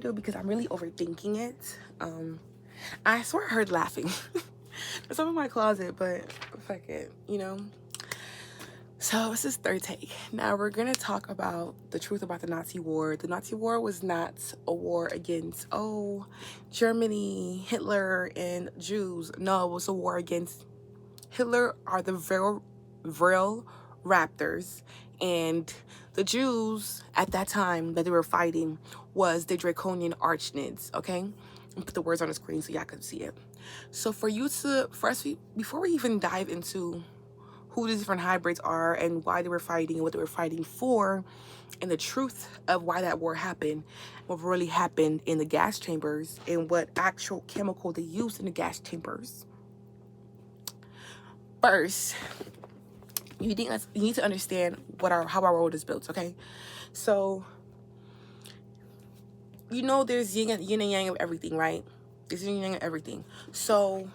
video because I'm really overthinking it. I swear I heard laughing. It's up in my closet, but fuck it, you know. So this is third take. Now we're gonna talk about the truth about the Nazi war. The Nazi war was not a war against, oh, Germany, Hitler, and Jews. No, it was a war against Hitler are the Vril-Raptors, and the Jews at that time that they were fighting was the Draco-arachnid, okay? I'll put the words on the screen so y'all can see it. So before we even dive into who the different hybrids are and why they were fighting and what they were fighting for, and the truth of why that war happened, what really happened in the gas chambers, and what actual chemical they used in the gas chambers. First, you need to understand how our world is built, okay? So, you know there's yin and yang of everything, right? There's yin and yang of everything. So,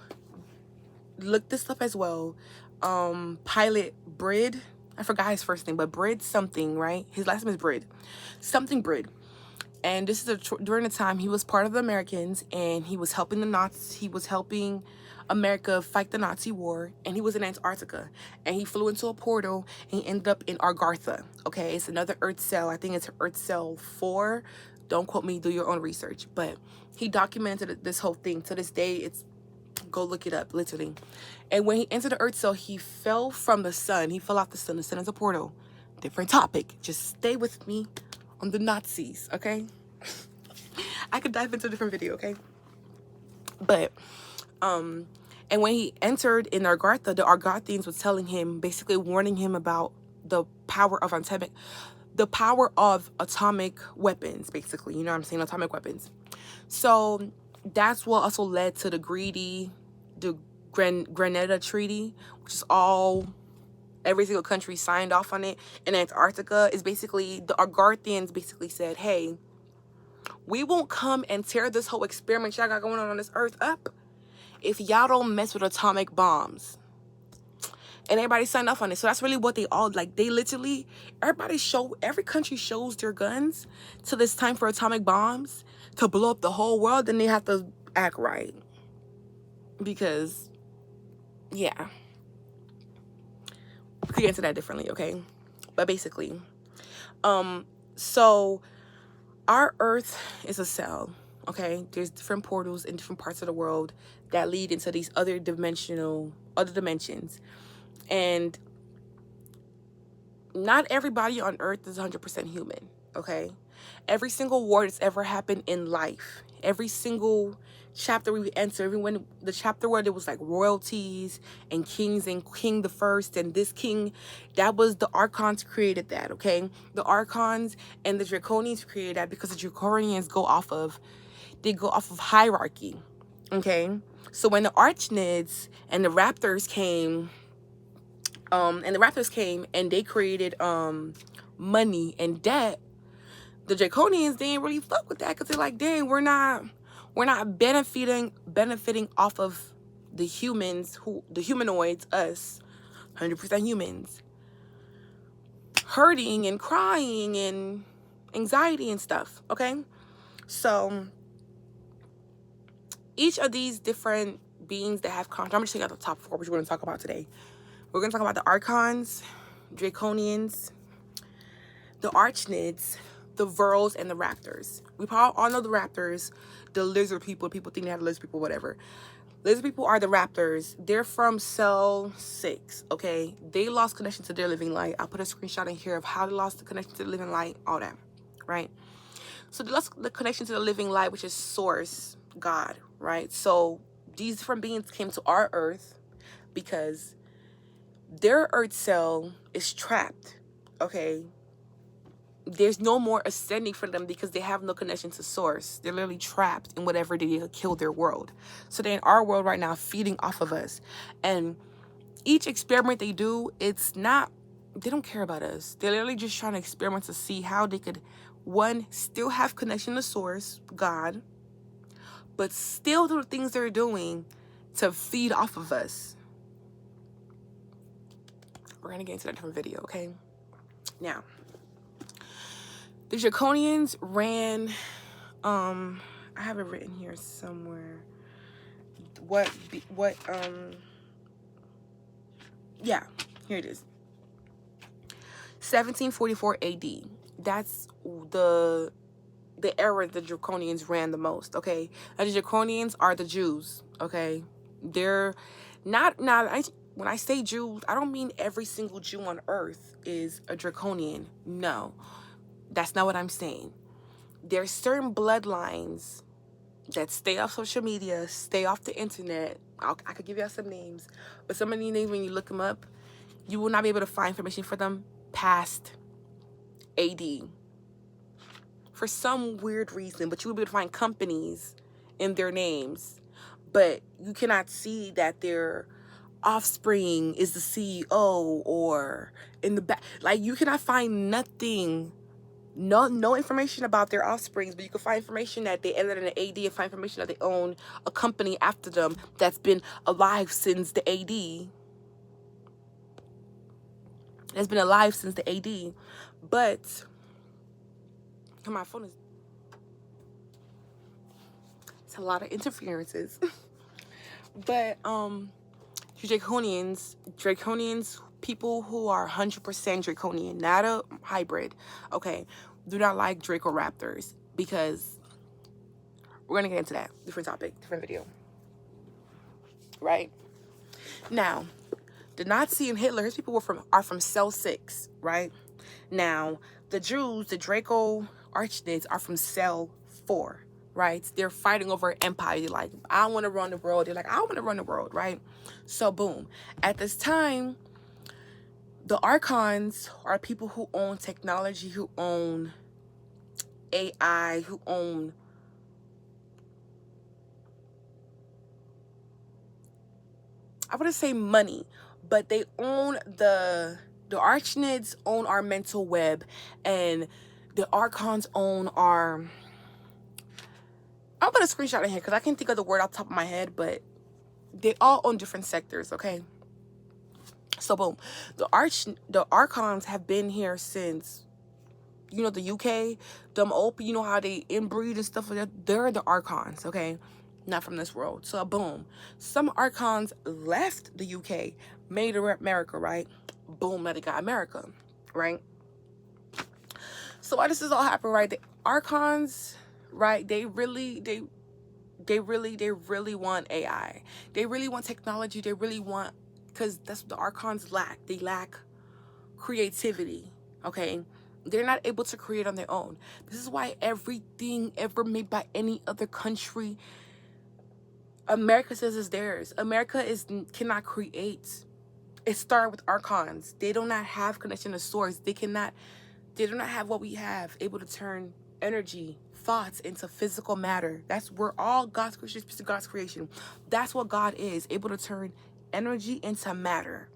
look this up as well. Pilot Brid, I forgot his first name, but Brid something, right? His last name is Brid. Something Brid. And this is during the time he was part of the Americans, and he was helping the Nazis. He was helping America fight the Nazi war, and he was in Antarctica, and he flew into a portal, and he ended up in Argartha. Okay, it's another Earth cell. I think it's Earth cell 4. Don't quote me. Do your own research. But he documented this whole thing. To this day, go look it up, literally. And when he entered the Earth cell, he fell from the sun. He fell off the sun. The sun is a portal. Different topic. Just stay with me on the Nazis, okay? I could dive into a different video, okay? But, and when he entered in Argartha, the Argarthians was telling him, basically warning him about the power of atomic weapons, basically. You know what I'm saying? Atomic weapons. So that's what also led to the Grenada Treaty, which is every single country signed off on it. And Antarctica is basically, the Argarthians basically said, hey, we won't come and tear this whole experiment y'all got going on this earth up if y'all don't mess with atomic bombs. And everybody signed off on it. So that's really what they all, like, they literally, every country shows their guns till it's time for atomic bombs to blow up the whole world. Then they have to act right. Because, yeah. We could get into that differently, okay? But basically, so our Earth is a cell, okay? There's different portals in different parts of the world that lead into these other dimensions. And not everybody on Earth is 100% human, okay? Every single war that's ever happened in life, every single chapter we enter, even when the chapter where there was like royalties and kings and King the First and this king, that was the Archons created that, okay? The Archons and the Draconians created that because the Draconians go off of hierarchy, okay? So when the Arachnids and the Raptors came, and they created money and debt, the Draconians didn't really fuck with that because they're like, dang, we're not benefiting off of the humanoids, us, 100% humans, hurting and crying and anxiety and stuff, okay? So each of these different beings that have conscience, I'm just taking out the top 4, which we're going to talk about today. We're going to talk about the Archons, Draconians, the Arachnids, the Vrils, and the Raptors. We probably all know the Raptors, the lizard people. People think they have lizard people, whatever. Lizard people are the Raptors. They're from cell 6, okay? They lost connection to their living light. I'll put a screenshot in here of how they lost the connection to the living light, all that, right? So they lost the connection to the living light, which is source, God, right? So these different beings came to our Earth because their Earth cell is trapped, okay? There's no more ascending for them because they have no connection to source. They're literally trapped in whatever they killed their world. So they're in our world right now, feeding off of us. And each experiment they do, they don't care about us. They're literally just trying to experiment to see how they could, one, still have connection to source, God, but still do the things they're doing to feed off of us. We're going to get into that different video, okay? Now, the Draconians ran I have it written here somewhere. Yeah, here it is. 1744 AD. That's the era the Draconians ran the most, okay? Now, the Draconians are the Jews, okay? They're not, when I say Jews, I don't mean every single Jew on earth is a Draconian. No, that's not what I'm saying. There's certain bloodlines that stay off social media, stay off the internet. I could give y'all some names, but some of these names, when you look them up, you will not be able to find information for them past AD. For some weird reason, but you will be able to find companies in their names, but you cannot see that their offspring is the CEO or in the back. Like, you cannot find nothing, no information about their offsprings, but you can find information that they ended in the AD and find information that they own a company after them that's been alive since the AD. That's been alive since the AD. But my phone is, it's a lot of interferences. But Draconians, people who are 100% Draconian, not a hybrid, okay, do not like Draco-Raptors, because we're gonna get into that. Different topic, different video. Right? Now, the Nazi and Hitler, his people are from cell 6, right? Now, the Jews, the Draco-arachnids, are from cell 4, right? They're fighting over empire. They're like, I want to run the world. They're like, I want to run the world, right? So, boom. At this time, the Archons are people who own technology, who own AI, who own I wouldn't say money, but they own the Arachnids own our mental web, and the Archons own our, I'm gonna screenshot it here because I can't think of the word off the top of my head, but they all own different sectors, okay? So boom, the Archons have been here since, you know, the UK, them old, you know how they inbreed and stuff like that. They're the Archons, okay? Not from this world. So boom, some Archons left the UK, made America, right? Boom, now they got America, right? So why this is all happening, right? The Archons, right? They really want AI. They really want technology. They really want, because that's what the Archons lack. They lack creativity, okay? They're not able to create on their own. This is why everything ever made by any other country, America says is theirs. America cannot create. It started with Archons. They do not have connection to source. They do not have what we have, able to turn energy, thoughts into physical matter. That's where all God's creation is, God's creation. That's what God is, able to turn energy into matter.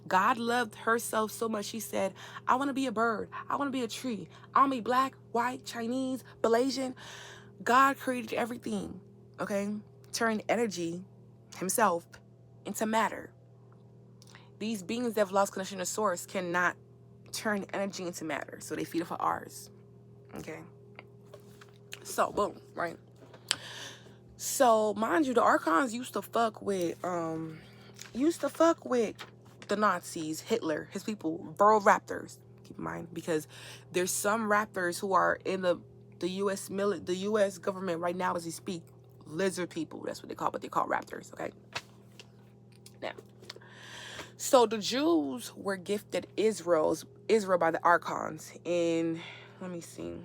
God loved herself so much, she said, I want to be a bird. I want to be a tree. I want to be black, white, Chinese, Malaysian. God created everything, okay? Turned energy, himself, into matter. These beings that have lost connection to source cannot turn energy into matter, so they feed off of ours, okay? So, boom, right? So, mind you, the Archons used to fuck with the Nazis, Hitler, his people, Vril-Raptors. Keep in mind, because there's some raptors who are in the U.S. government right now as we speak. Lizard people, that's what they call, but they call raptors, okay? Now, so the Jews were gifted Israel by the Archons in, let me see,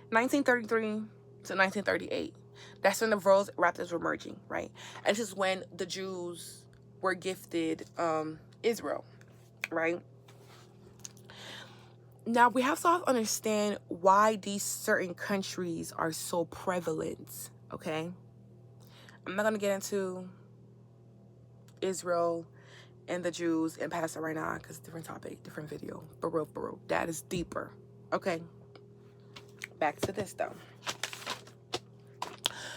1933 to 1938. That's when the Vril-Raptors were merging, right? And this is when the Jews were gifted Israel, right? Now, we have to understand why these certain countries are so prevalent, okay? I'm not going to get into Israel and the Jews and pass it right now because different topic, different video. For real. That is deeper, okay? Back to this, though.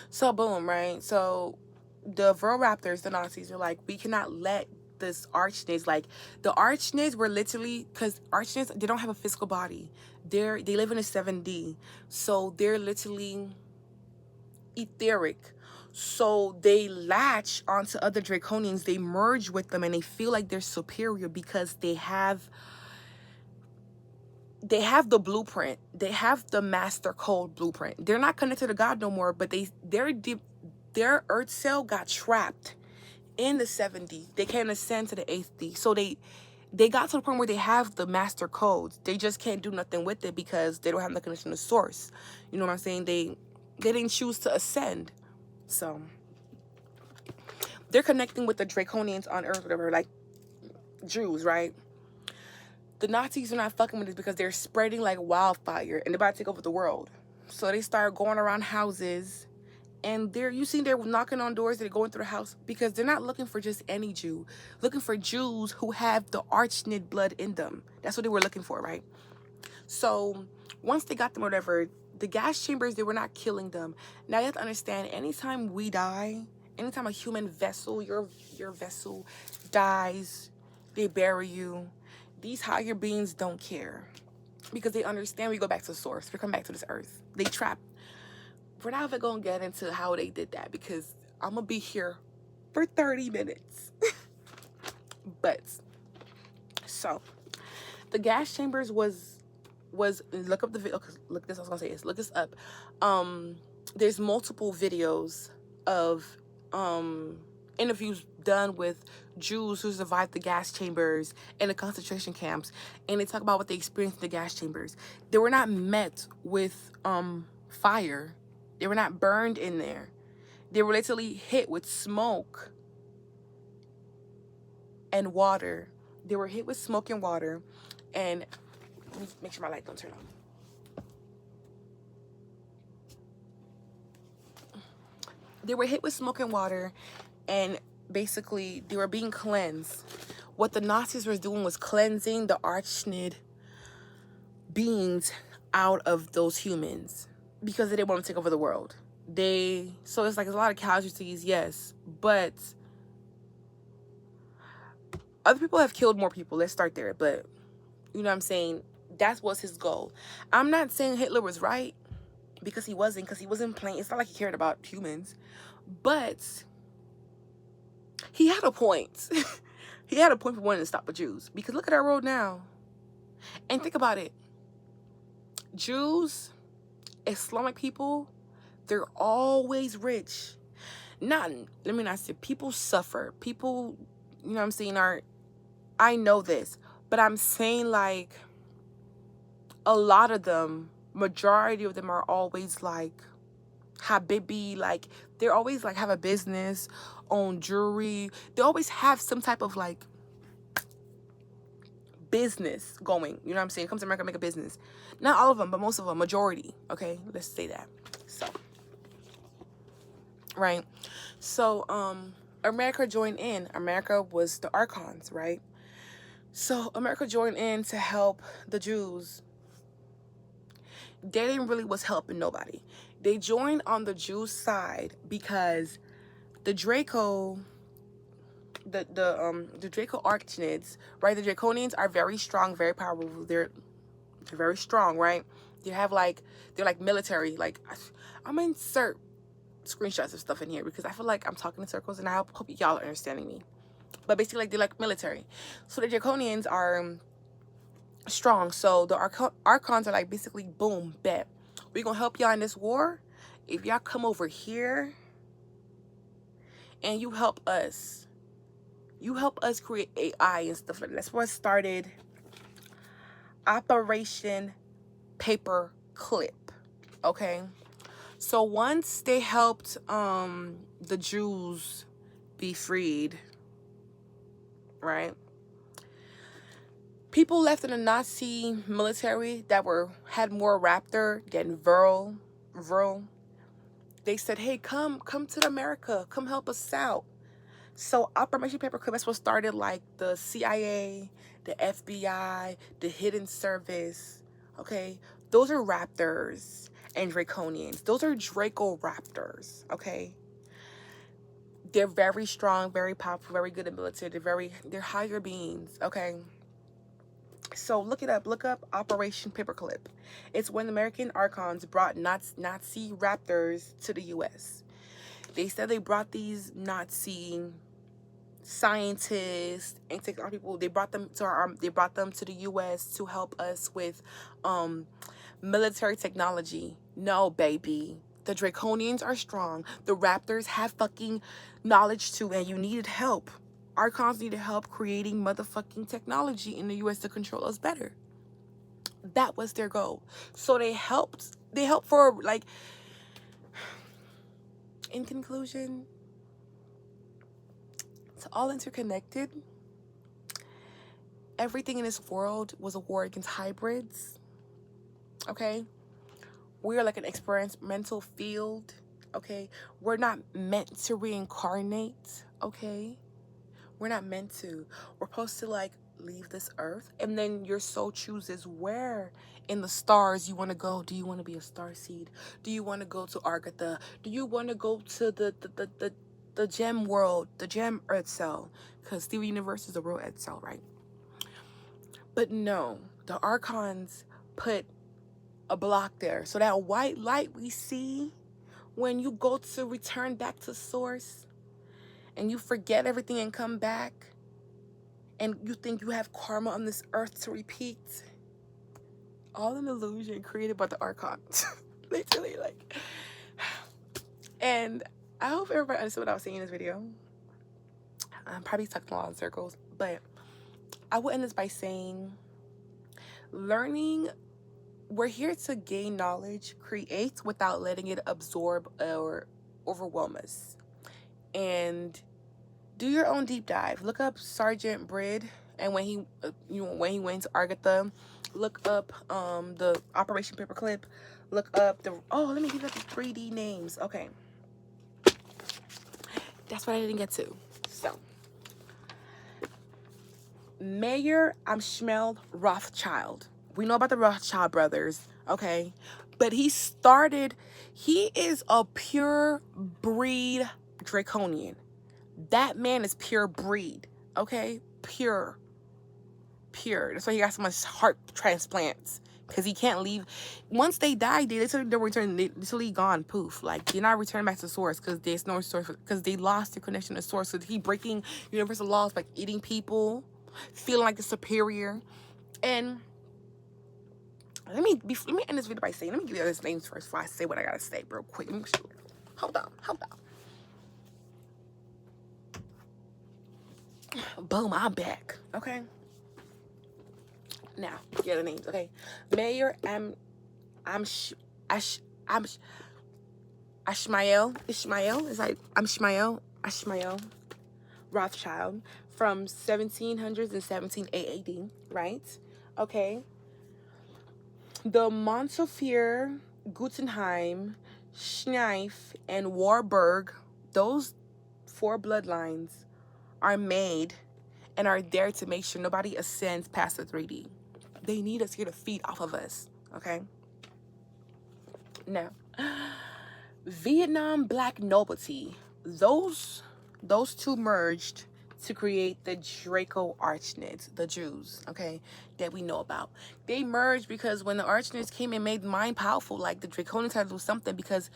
So, boom, right? So, the Vril-Raptors, the Nazis, are like, we cannot let this arachnids. Like, the arachnids were literally, because arachnids, they don't have a physical body. They live in a 7D. So they're literally etheric. So they latch onto other draconians, they merge with them, and they feel like they're superior because they have the blueprint. They have the master code blueprint. They're not connected to God no more, but their earth cell got trapped in the 7D. They can't ascend to the 8th. So they got to the point where they have the master codes. They just can't do nothing with it because they don't have the connection to source. You know what I'm saying? They didn't choose to ascend. So they're connecting with the draconians on earth, whatever, like Jews, right? The Nazis are not fucking with this because they're spreading like wildfire and they're about to take over the world. So they start going around houses, and they're knocking on doors, they're going through the house, because they're not looking for just any Jew. Looking for Jews who have the arachnid blood in them. That's what they were looking for, right? So once they got them, whatever, the gas chambers, they were not killing them. Now you have to understand, anytime we die, anytime a human vessel, your vessel dies, they bury you, these higher beings don't care, because they understand we go back to the source. We come back to this earth. They trap. We're not even gonna get into how they did that, because I'm gonna be here for 30 minutes. But so the gas chambers was look up the video. Look this. I was gonna say this. Look this up. There's multiple videos of interviews done with Jews who survived the gas chambers and the concentration camps, and they talk about what they experienced in the gas chambers. They were not met with fire. They were not burned in there. They were literally hit with smoke and water. They were hit with smoke and water, and let me make sure my light don't turn on. They were hit with smoke and water, and basically they were being cleansed. What the Nazis were doing was cleansing the arachnid beings out of those humans, because they didn't want to take over the world. So it's like, there's a lot of casualties, yes, but other people have killed more people. Let's start there. But you know what I'm saying? That was his goal. I'm not saying Hitler was right, because he wasn't playing. It's not like he cared about humans, but he had a point. He had a point for wanting to stop the Jews, because look at our world now. And think about it. Jews, Islamic people, they're always rich. Let me not say people suffer. People, you know what I'm saying, I know this, but I'm saying, like, a lot of them, majority of them are always like Habibi, like they're always like have a business, own jewelry. They always have some type of like business going. You know what I'm saying? Come to America, make a business. Not all of them, but most of them, majority. Okay, let's say that. So, right. So, America joined in. America was the archons, right? So America joined in to help the Jews. They didn't really was helping nobody. They joined on the Jews' side because the Draco, the Draco-arachnids, right? The Draconians are very strong, very powerful. They're very strong, right? They're like military. Like, I'm gonna insert screenshots of stuff in here because I feel like I'm talking in circles, and I hope y'all are understanding me. But basically, like, they're like military. So the Draconians are strong. So the archons are like, basically, boom, bet. We're gonna help y'all in this war if y'all come over here and you help us. You help us create AI and stuff like that. That's what started Operation Paperclip. Okay? So once they helped the Jews be freed, right? People left in the Nazi military that had more Raptor than Vril. They said, hey, come to America. Come help us out. So Operation Paperclip, that's what started like the CIA, the FBI, the Hidden Service. Okay? Those are Raptors and Draconians. Those are Draco-Raptors. Okay? They're very strong, very powerful, very good in military. They're higher beings, okay? So look it up. Look up Operation Paperclip. It's when American Archons brought Nazi Raptors to the U.S. They said they brought these Nazi scientists and technology people. They brought them to the U.S. to help us with military technology. No, baby. The Draconians are strong. The Raptors have fucking knowledge too, and you needed help. Archons needed help creating motherfucking technology in the U.S. to control us better. That was their goal. So they helped for, like, in conclusion, it's all interconnected. Everything in this world was a war against hybrids. Okay? We are like an experimental field. Okay? We're not meant to reincarnate. Okay? We're not meant to. We're supposed to, like, leave this earth, and then your soul chooses where in the stars you want to go. Do you want to be a starseed? Do you want to go to Agartha? Do you want to go to the gem world, the gem earth cell? Because Steven Universe is a real earth cell, right? But no, the Archons put a block there. So that white light we see when you go to return back to source, and you forget everything and come back, and you think you have karma on this earth to repeat, all an illusion created by the Archons. Literally, like. And I hope everybody understood what I was saying in this video. I'm probably talking a lot in circles, but I will end this by saying, we're here to gain knowledge, create without letting it absorb or overwhelm us. And do your own deep dive. Look up Sergeant Brid, and when he went to Agartha. Look up the Operation Paperclip. Look up let me give you the 3D names. Okay, that's what I didn't get to. So, Mayor Amschel Rothschild. We know about the Rothschild brothers, okay? But he is a pure breed Draconian. That man is pure breed, okay? Pure. That's why he got so much heart transplants. Because he can't leave. Once they die, they literally return. They literally gone, poof. Like, they're not returning back to source because there's no source. Because they lost their connection to source. So he breaking universal laws by eating people, feeling like the superior. And let me end this video by saying, let me give you those names first before I say what I gotta say real quick. Hold on. Boom, I'm back. Okay. Now, get the names. Okay, Mayor Ishmael Rothschild from 1700s and 17 AD, right? Okay. The Montefiore, Gutenheim, Schneif, and Warburg, those 4 bloodlines are made and are there to make sure nobody ascends past the 3D. They need us here to feed off of us, okay? Now, Vietnam Black Nobility, those 2 merged to create the Draco-arachnids, the Jews, okay, that we know about. They merged because when the arachnids came and made mind powerful, like, the Draconians had to do something because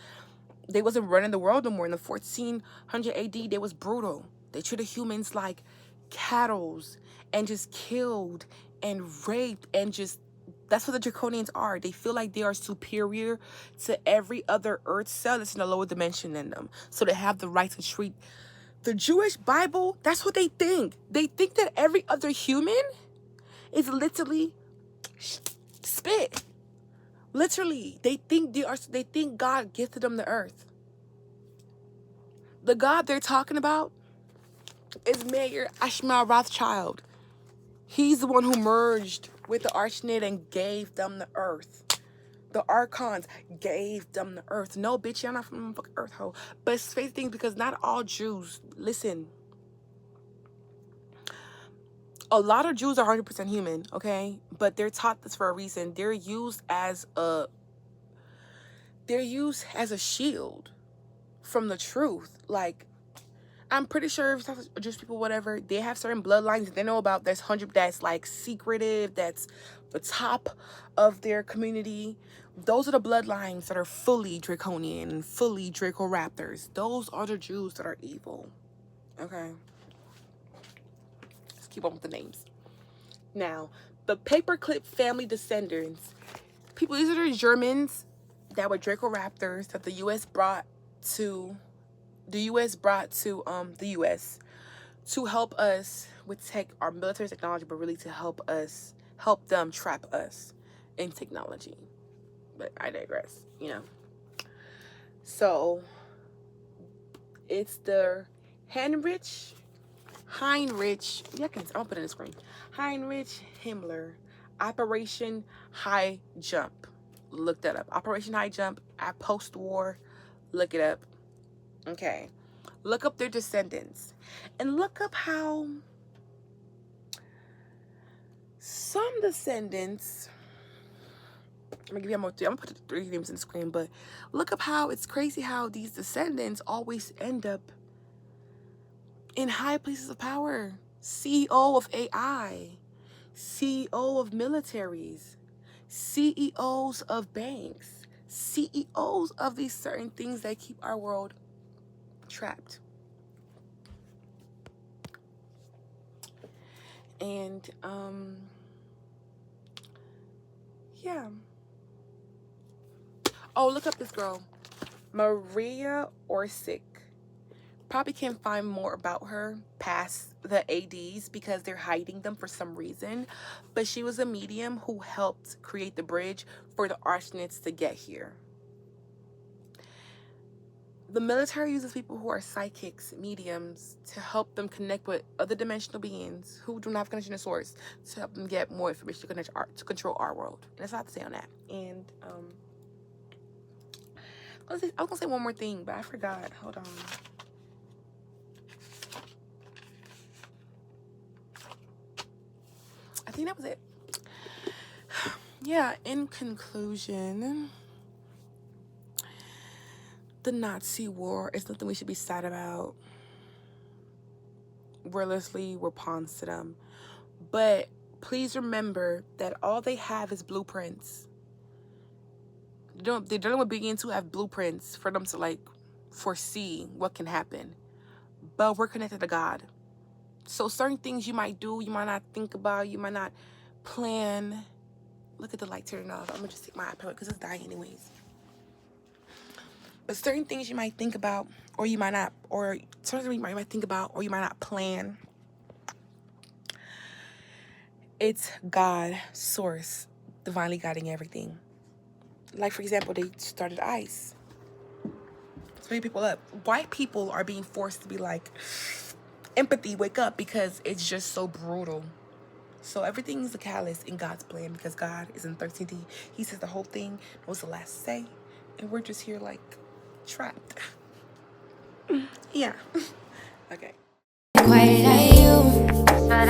they wasn't running the world no more. In the 1400 AD, they was brutal. They treated humans like cattle and just killed and raped, and just, that's what the Draconians are. They feel like they are superior to every other earth cell that's in a lower dimension than them. So they have the right to treat the Jewish Bible. That's what they think. They think that every other human is literally spit. Literally, they think God gifted them the earth. The God they're talking about is Mayor Ishmael Rothschild. He's the one who merged with the Arachnid and gave them the earth. The Archons gave them the earth. No, bitch, y'all not from the fucking earth hole. But it's face things, because not all Jews, listen. A lot of Jews are 100% human, okay? But they're taught this for a reason. They're used as a shield from the truth. Like, I'm pretty sure if it's Jewish people, whatever, they have certain bloodlines that they know about. There's 100 that's like secretive, that's the top of their community. Those are the bloodlines that are fully draconian and fully Draco-Raptors. Those are the Jews that are evil. Okay. Let's keep on with the names. Now, the paperclip family descendants. People, these are the Germans that were Draco-Raptors that the U.S. brought to the U.S. to help us with our military technology, but really to help them trap us in technology. But I digress, you know. So it's the Heinrich, yeah, I'll put it in the screen. Heinrich Himmler, Operation High Jump. Look that up. Operation High Jump at post-war. Look it up. Okay. Look up their descendants. And look up how some descendants, I'm gonna give you more. I'm gonna put the 3 names in the screen, but look up how it's crazy how these descendants always end up in high places of power. CEO of AI, CEO of militaries, CEOs of banks, CEOs of these certain things that keep our world trapped. And yeah. Oh, look up this girl, Maria Orsic. Probably can't find more about her past the ADs because they're hiding them for some reason. But she was a medium who helped create the bridge for the arachnids to get here. The military uses people who are psychics, mediums, to help them connect with other dimensional beings who do not have connection to source, to help them get more information to control our world. And that's all I have to say on that. And I was gonna say one more thing, but I forgot. Hold on. I think that was it. Yeah, in conclusion, the Nazi war is nothing we should be sad about. Wordlessly, we're pawns to them. But please remember that all they have is blueprints. They're dealing with beings who have blueprints for them to like foresee what can happen. But we're connected to God. So certain things you might do, you might not think about, you might not plan. Look at the light turning off. I'm gonna just take my iPad because it's dying anyways. But certain things you might think about, or you might not, or certain things you might think about, or you might not plan. It's God, source, divinely guiding everything. Like, for example, they started ICE. It's waking people up. White people are being forced to be like, empathy, wake up, because it's just so brutal. So everything is a catalyst in God's plan because God is in 13th. He says the whole thing was the last say. And we're just here like trapped. Yeah. Okay. Quite like you, but